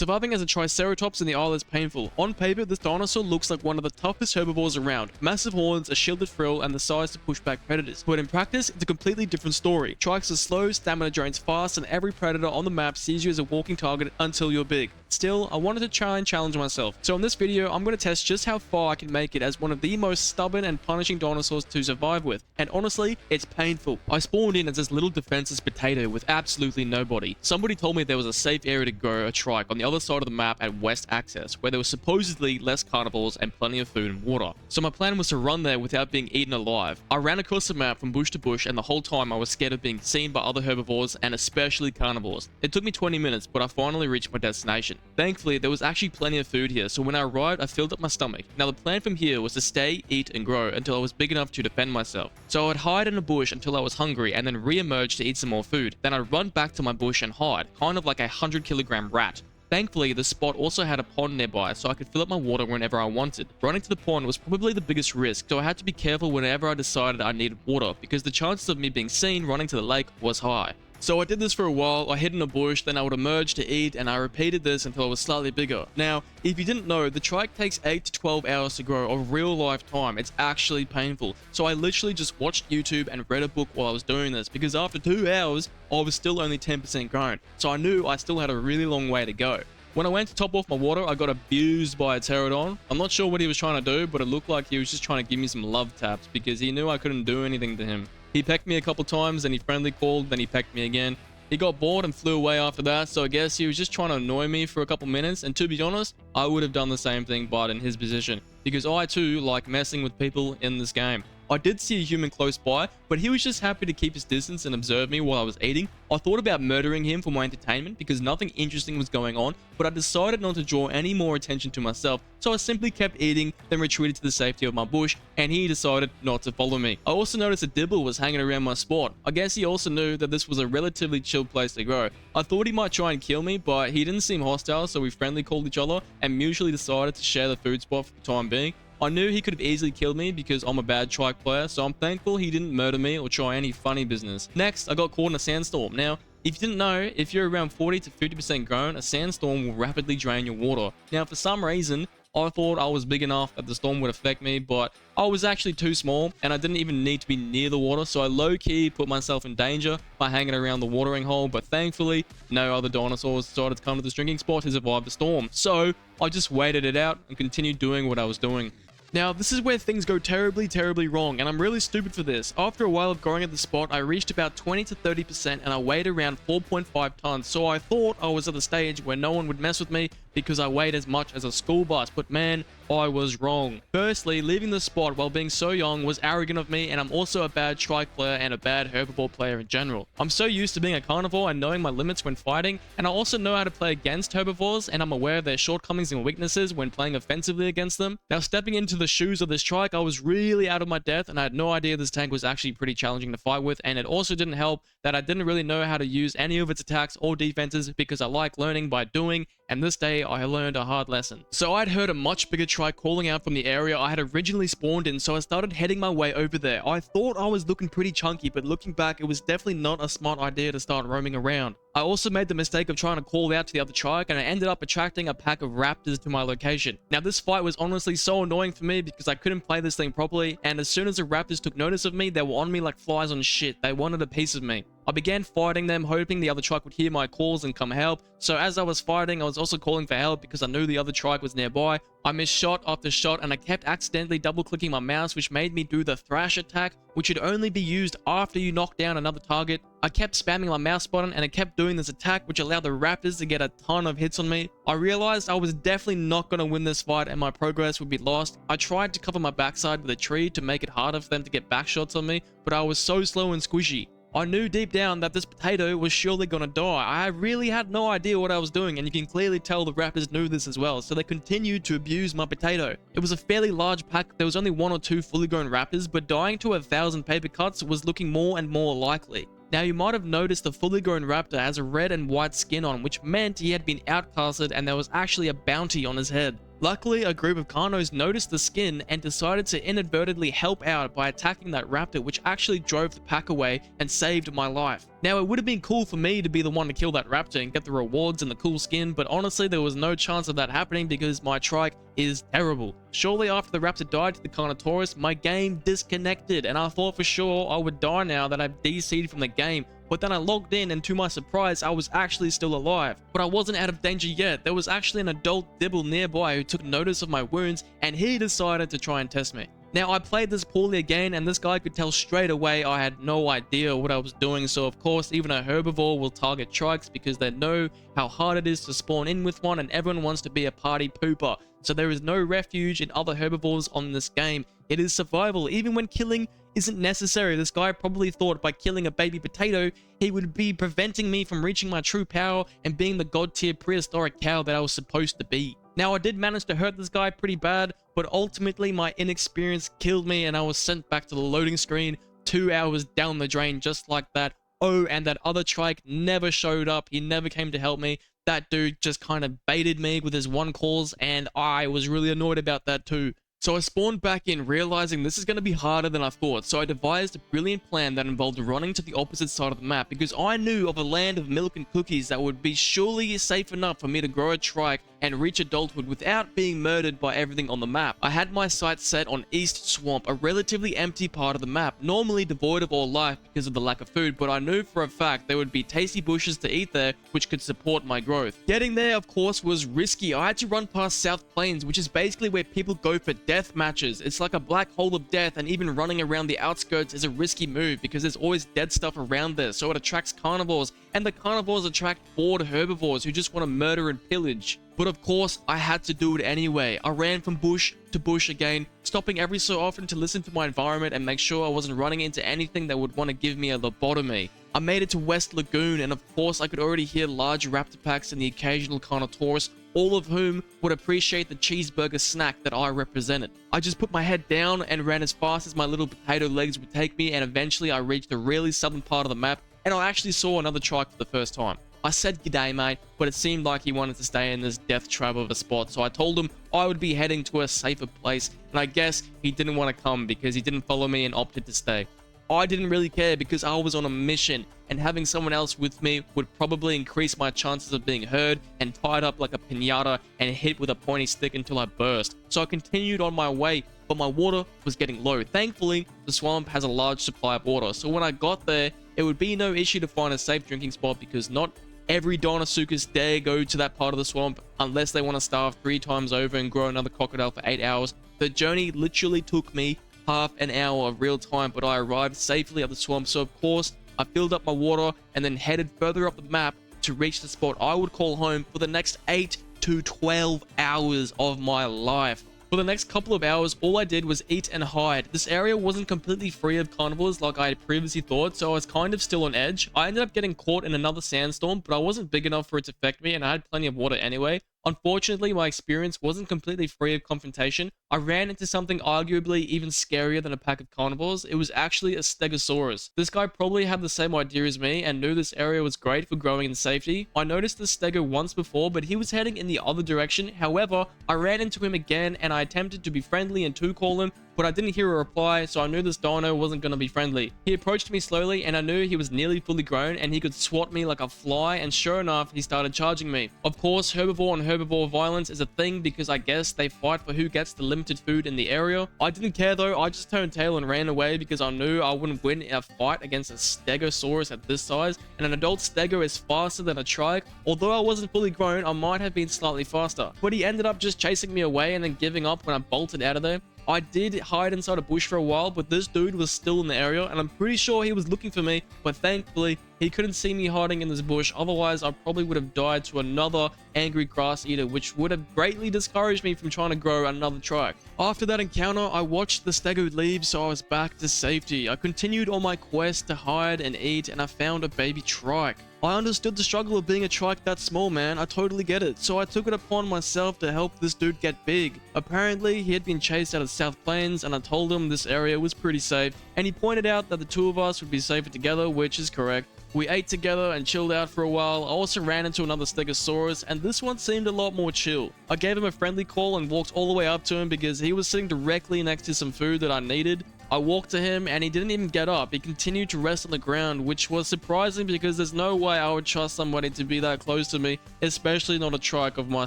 Surviving as a triceratops in the Isle is painful. On paper, this dinosaur looks like one of the toughest herbivores around. Massive horns, a shielded frill, and the size to push back predators. But in practice, it's a completely different story. Trikes are slow, stamina drains fast, and every predator on the map sees you as a walking target until you're big. Still, I wanted to try and challenge myself. So in this video, I'm going to test just how far I can make it as one of the most stubborn and punishing dinosaurs to survive with. And honestly, it's painful. I spawned in as this little defenseless potato with absolutely nobody. Somebody told me there was a safe area to grow a trike on the other side of the map at West Access, where there was supposedly less carnivores and plenty of food and water. So my plan was to run there without being eaten alive. I ran across the map from bush to bush, and the whole time I was scared of being seen by other herbivores and especially carnivores. It took me 20 minutes, but I finally reached my destination. Thankfully, there was actually plenty of food here, so when I arrived, I filled up my stomach. Now the plan from here was to stay, eat, and grow until I was big enough to defend myself. So I would hide in a bush until I was hungry and then re-emerge to eat some more food. Then I'd run back to my bush and hide, kind of like a 100-kilogram rat. Thankfully, the spot also had a pond nearby, so I could fill up my water whenever I wanted. Running to the pond was probably the biggest risk, so I had to be careful whenever I decided I needed water, because the chances of me being seen running to the lake was high. So I did this for a while. I hid in a bush, then I would emerge to eat, and I repeated this until I was slightly bigger. Now, if you didn't know, the trike takes 8 to 12 hours to grow of real life time. It's actually painful. So I literally just watched YouTube and read a book while I was doing this, because after 2 hours, I was still only 10% grown. So I knew I still had a really long way to go. When I went to top off my water, I got abused by a pterodon. I'm not sure what he was trying to do, but it looked like he was just trying to give me some love taps because he knew I couldn't do anything to him. He pecked me a couple times, then he friendly called, then he pecked me again. He got bored and flew away after that, so I guess he was just trying to annoy me for a couple minutes, and to be honest, I would have done the same thing but in his position, because I too like messing with people in this game. I did see a human close by, but he was just happy to keep his distance and observe me while I was eating. I thought about murdering him for my entertainment because nothing interesting was going on, but I decided not to draw any more attention to myself, so I simply kept eating, then retreated to the safety of my bush, and he decided not to follow me. I also noticed a dibble was hanging around my spot. I guess he also knew that this was a relatively chill place to grow. I thought he might try and kill me, but he didn't seem hostile, so we friendly called each other and mutually decided to share the food spot for the time being. I knew he could have easily killed me because I'm a bad trike player, so I'm thankful he didn't murder me or try any funny business. Next, I got caught in a sandstorm. Now, if you didn't know, if you're around 40 to 50% grown, a sandstorm will rapidly drain your water. Now, for some reason, I thought I was big enough that the storm would affect me, but I was actually too small and I didn't even need to be near the water, so I low-key put myself in danger by hanging around the watering hole, but thankfully, no other dinosaurs decided to come to this drinking spot to survive the storm. So, I just waited it out and continued doing what I was doing. Now, this is where things go terribly wrong, and I'm really stupid for this. After a while of growing at the spot, I reached about 20 to 30% and I weighed around 4.5 tons, so I thought I was at the stage where no one would mess with me because I weighed as much as a school bus, but man, I was wrong. Firstly, leaving the spot while being so young was arrogant of me, and I'm also a bad trike player and a bad herbivore player in general. I'm so used to being a carnivore and knowing my limits when fighting, and I also know how to play against herbivores, and I'm aware of their shortcomings and weaknesses when playing offensively against them. Now, stepping into the shoes of this trike, I was really out of my depth, and I had no idea this tank was actually pretty challenging to fight with, and it also didn't help that I didn't really know how to use any of its attacks or defenses because I like learning by doing, and this day I learned a hard lesson. So I'd heard a much bigger trike calling out from the area I had originally spawned in, so I started heading my way over there. I thought I was looking pretty chunky, but looking back, it was definitely not a smart idea to start roaming around. I also made the mistake of trying to call out to the other trike, and I ended up attracting a pack of raptors to my location. Now, this fight was honestly so annoying for me because I couldn't play this thing properly, and as soon as the raptors took notice of me, they were on me like flies on shit. They wanted a piece of me. I began fighting them, hoping the other trike would hear my calls and come help. So as I was fighting, I was also calling for help because I knew the other trike was nearby. I missed shot after shot, and I kept accidentally double-clicking my mouse, which made me do the thrash attack, which should only be used after you knock down another target. I kept spamming my mouse button, and I kept doing this attack, which allowed the raptors to get a ton of hits on me. I realized I was definitely not going to win this fight, and my progress would be lost. I tried to cover my backside with a tree to make it harder for them to get back shots on me, but I was so slow and squishy. I knew deep down that this potato was surely gonna die. I really had no idea what I was doing, and you can clearly tell the raptors knew this as well, so they continued to abuse my potato. It was a fairly large pack. There was only 1 or 2 fully grown raptors, but dying to 1,000 paper cuts was looking more and more likely. Now, you might have noticed the fully grown raptor has a red and white skin on, which meant he had been outcasted and there was actually a bounty on his head. Luckily, a group of Carnos noticed the skin and decided to inadvertently help out by attacking that raptor, which actually drove the pack away and saved my life. Now, it would have been cool for me to be the one to kill that raptor and get the rewards and the cool skin, but honestly, there was no chance of that happening because my trike is terrible. Shortly after the raptor died to the Carnotaurus, my game disconnected, and I thought for sure I would die now that I've DC'd from the game. But then I logged in, and to my surprise, I was actually still alive. But I wasn't out of danger yet. There was actually an adult dibble nearby who took notice of my wounds, and he decided to try and test me. Now, I played this poorly again, and this guy could tell straight away I had no idea what I was doing, so of course, even a herbivore will target trikes because they know how hard it is to spawn in with one, and everyone wants to be a party pooper. So there is no refuge in other herbivores on this game. It is survival, even when killing isn't necessary. This guy probably thought by killing a baby potato, he would be preventing me from reaching my true power and being the god tier prehistoric cow that I was supposed to be. Now, I did manage to hurt this guy pretty bad, but ultimately my inexperience killed me and I was sent back to the loading screen 2 hours down the drain just like that. Oh, and that other trike never showed up. He never came to help me. That dude just kind of baited me with his one calls, and I was really annoyed about that too. So I spawned back in, realizing this is going to be harder than I thought, so I devised a brilliant plan that involved running to the opposite side of the map, because I knew of a land of milk and cookies that would be surely safe enough for me to grow a trike and reach adulthood without being murdered by everything on the map. I had my sights set on East Swamp, a relatively empty part of the map, normally devoid of all life because of the lack of food, but I knew for a fact there would be tasty bushes to eat there which could support my growth. Getting there, of course, was risky. I had to run past South Plains, which is basically where people go for death matches. It's like a black hole of death, and even running around the outskirts is a risky move because there's always dead stuff around there, so it attracts carnivores, and the carnivores attract bored herbivores who just want to murder and pillage. But of course, I had to do it anyway. I ran from bush to bush again, stopping every so often to listen to my environment and make sure I wasn't running into anything that would want to give me a lobotomy. I made it to West Lagoon, and of course I could already hear large raptor packs and the occasional Carnotaurus, all of whom would appreciate the cheeseburger snack that I represented. I just put my head down and ran as fast as my little potato legs would take me, and eventually I reached the really southern part of the map, and I actually saw another trike for the first time. I said g'day mate, but it seemed like he wanted to stay in this death trap of a spot, so I told him I would be heading to a safer place, and I guess he didn't want to come because he didn't follow me and opted to stay. I didn't really care because I was on a mission, and having someone else with me would probably increase my chances of being heard and tied up like a piñata and hit with a pointy stick until I burst. So I continued on my way, but my water was getting low. Thankfully, the swamp has a large supply of water, so when I got there, it would be no issue to find a safe drinking spot because not every deinosuchus dare go to that part of the swamp unless they want to starve 3 times over and grow another crocodile for 8 hours. The journey literally took me half an hour of real time, but I arrived safely at the swamp, so of course I filled up my water and then headed further up the map to reach the spot I would call home for the next 8 to 12 hours of my life. For the next couple of hours, all I did was eat and hide. This area wasn't completely free of carnivores like I had previously thought, so I was kind of still on edge. I ended up getting caught in another sandstorm, but I wasn't big enough for it to affect me, and I had plenty of water anyway. Unfortunately, my experience wasn't completely free of confrontation. I ran into something arguably even scarier than a pack of carnivores. It was actually a stegosaurus. This guy probably had the same idea as me and knew this area was great for growing in safety. I noticed the stego once before, but he was heading in the other direction. However, I ran into him again and I attempted to be friendly and to call him, but I didn't hear a reply, so I knew this dino wasn't going to be friendly. He approached me slowly, and I knew he was nearly fully grown, and he could swat me like a fly, and sure enough, he started charging me. Of course, herbivore on herbivore violence is a thing because I guess they fight for who gets the limited food in the area. I didn't care though, I just turned tail and ran away because I knew I wouldn't win in a fight against a stegosaurus at this size, and an adult stego is faster than a trike. Although I wasn't fully grown, I might have been slightly faster, but he ended up just chasing me away and then giving up when I bolted out of there. I did hide inside a bush for a while, but this dude was still in the area, and I'm pretty sure he was looking for me, but thankfully, he couldn't see me hiding in this bush. Otherwise, I probably would have died to another angry grass eater, which would have greatly discouraged me from trying to grow another trike. After that encounter, I watched the stego leave, so I was back to safety. I continued on my quest to hide and eat, and I found a baby trike. I understood the struggle of being a trike that small, man. I totally get it. So I took it upon myself to help this dude get big. Apparently, he had been chased out of South Plains, and I told him this area was pretty safe, and he pointed out that the two of us would be safer together, which is correct. We ate together and chilled out for a while. I also ran into another stegosaurus, and this one seemed a lot more chill. I gave him a friendly call and walked all the way up to him because he was sitting directly next to some food that I needed. I walked to him and he didn't even get up. He continued to rest on the ground, which was surprising because there's no way I would trust somebody to be that close to me, especially not a trike of my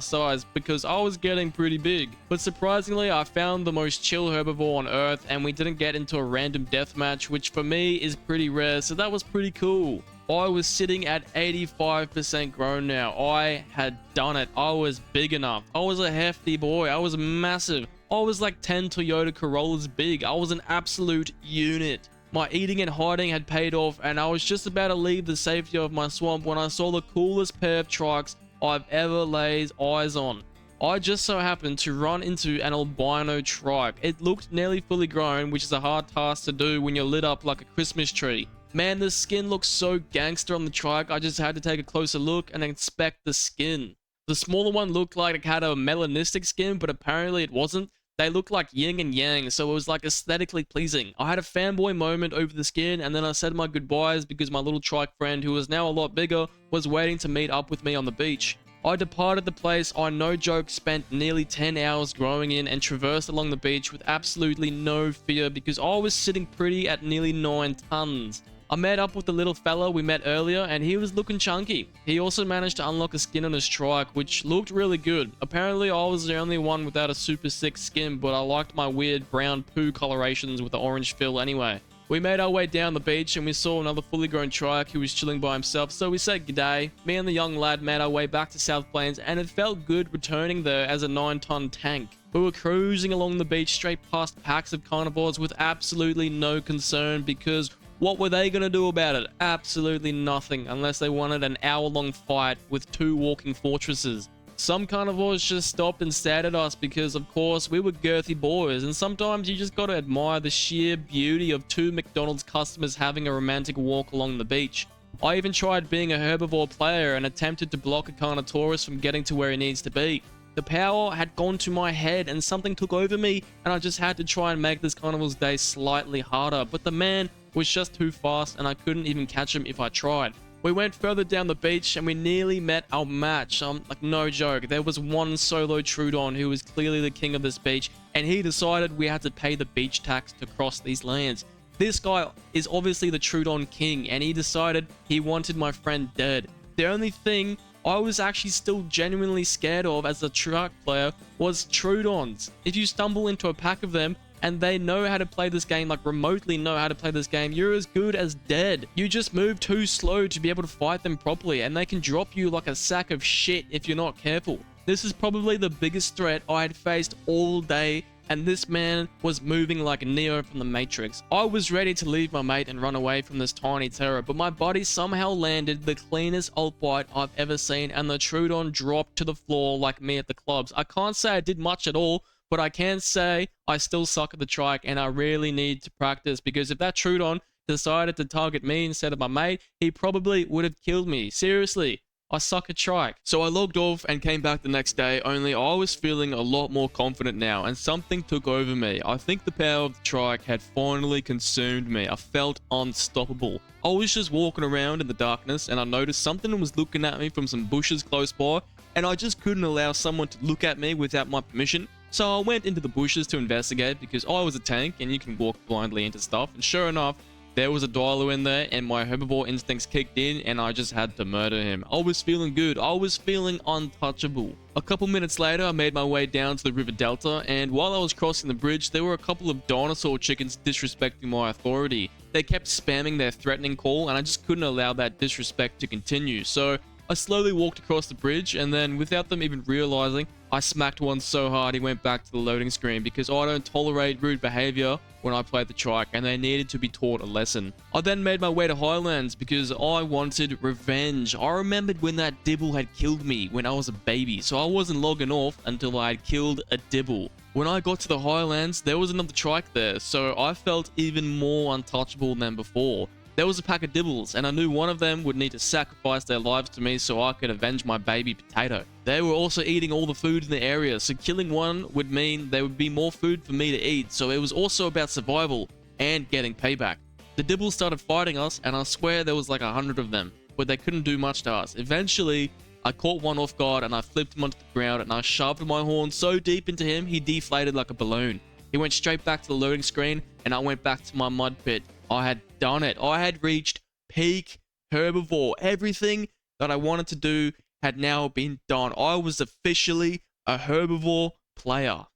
size, because I was getting pretty big. But surprisingly, I found the most chill herbivore on Earth, and we didn't get into a random deathmatch, which for me is pretty rare, so that was pretty cool. I was sitting at 85% grown now. I had done it. I was big enough. I was a hefty boy. I was massive. I was like 10 Toyota Corollas big. I was an absolute unit. My eating and hiding had paid off, and I was just about to leave the safety of my swamp when I saw the coolest pair of trikes I've ever laid eyes on. I just so happened to run into an albino trike. It looked nearly fully grown, which is a hard task to do when you're lit up like a Christmas tree. Man, the skin looks so gangster on the trike, I just had to take a closer look and inspect the skin. The smaller one looked like it had a melanistic skin, but apparently it wasn't. They looked like yin and yang, so it was like aesthetically pleasing. I had a fanboy moment over the skin, and then I said my goodbyes because my little trike friend, who was now a lot bigger, was waiting to meet up with me on the beach. I departed the place I, no joke, spent nearly 10 hours growing in and traversed along the beach with absolutely no fear because I was sitting pretty at nearly 9 tons. I met up with the little fella we met earlier, and he was looking chunky. He also managed to unlock a skin on his trike, which looked really good. Apparently I was the only one without a super sick skin, but I liked my weird brown poo colorations with the orange fill anyway. We made our way down the beach and we saw another fully grown trike who was chilling by himself, so we said g'day. Me and the young lad made our way back to South Plains, and it felt good returning there as a 9-ton tank. We were cruising along the beach straight past packs of carnivores with absolutely no concern because what were they going to do about it? Absolutely nothing, unless they wanted an hour-long fight with 2 walking fortresses. Some carnivores just stopped and stared at us because, of course, we were girthy boys, and sometimes you just gotta admire the sheer beauty of 2 McDonald's customers having a romantic walk along the beach. I even tried being a herbivore player and attempted to block a Carnotaurus from getting to where he needs to be. The power had gone to my head and something took over me, and I just had to try and make this carnival's day slightly harder, but the man was just too fast and I couldn't even catch him if I tried. We went further down the beach and we nearly met our match. Like, no joke, there was one solo Troodon who was clearly the king of this beach, and he decided we had to pay the beach tax to cross these lands. This guy is obviously the Troodon king, and he decided he wanted my friend dead. The only thing I was actually still genuinely scared of as a trike player was Troodons. If you stumble into a pack of them, and they know how to play this game, like remotely know how to play this game, you're as good as dead. You just move too slow to be able to fight them properly, and they can drop you like a sack of shit if you're not careful. This is probably the biggest threat I had faced all day, and this man was moving like Neo from the Matrix. I was ready to leave my mate and run away from this tiny terror, but my buddy somehow landed the cleanest ult bite I've ever seen, and the Troodon dropped to the floor like me at the clubs. I can't say I did much at all, but I can say I still suck at the trike, and I really need to practice, because if that Troodon decided to target me instead of my mate, he probably would have killed me. Seriously, I suck at trike. So I logged off and came back the next day, only I was feeling a lot more confident now, and something took over me. I think the power of the trike had finally consumed me. I felt unstoppable. I was just walking around in the darkness, and I noticed something was looking at me from some bushes close by, and I just couldn't allow someone to look at me without my permission. So I went into the bushes to investigate because I was a tank and you can walk blindly into stuff, and sure enough, there was a Dilo in there and my herbivore instincts kicked in and I just had to murder him. I was feeling good. I was feeling untouchable. A couple minutes later, I made my way down to the river delta, and while I was crossing the bridge, there were a couple of dinosaur chickens disrespecting my authority. They kept spamming their threatening call and I just couldn't allow that disrespect to continue. So I slowly walked across the bridge, and then without them even realizing, I smacked one so hard he went back to the loading screen because I don't tolerate rude behavior when I play the trike, and they needed to be taught a lesson. I then made my way to Highlands because I wanted revenge. I remembered when that dibble had killed me when I was a baby, so I wasn't logging off until I had killed a dibble. When I got to the Highlands, there was another trike there, so I felt even more untouchable than before. There was a pack of dibbles, and I knew one of them would need to sacrifice their lives to me so I could avenge my baby potato. They were also eating all the food in the area, so killing one would mean there would be more food for me to eat, so it was also about survival and getting payback. The dibbles started fighting us, and I swear there was like 100 of them, but they couldn't do much to us. Eventually, I caught one off guard and I flipped him onto the ground and I shoved my horn so deep into him, he deflated like a balloon. He went straight back to the loading screen and I went back to my mud pit. I had done it. I had reached peak herbivore. Everything that I wanted to do had now been done. I was officially a herbivore player.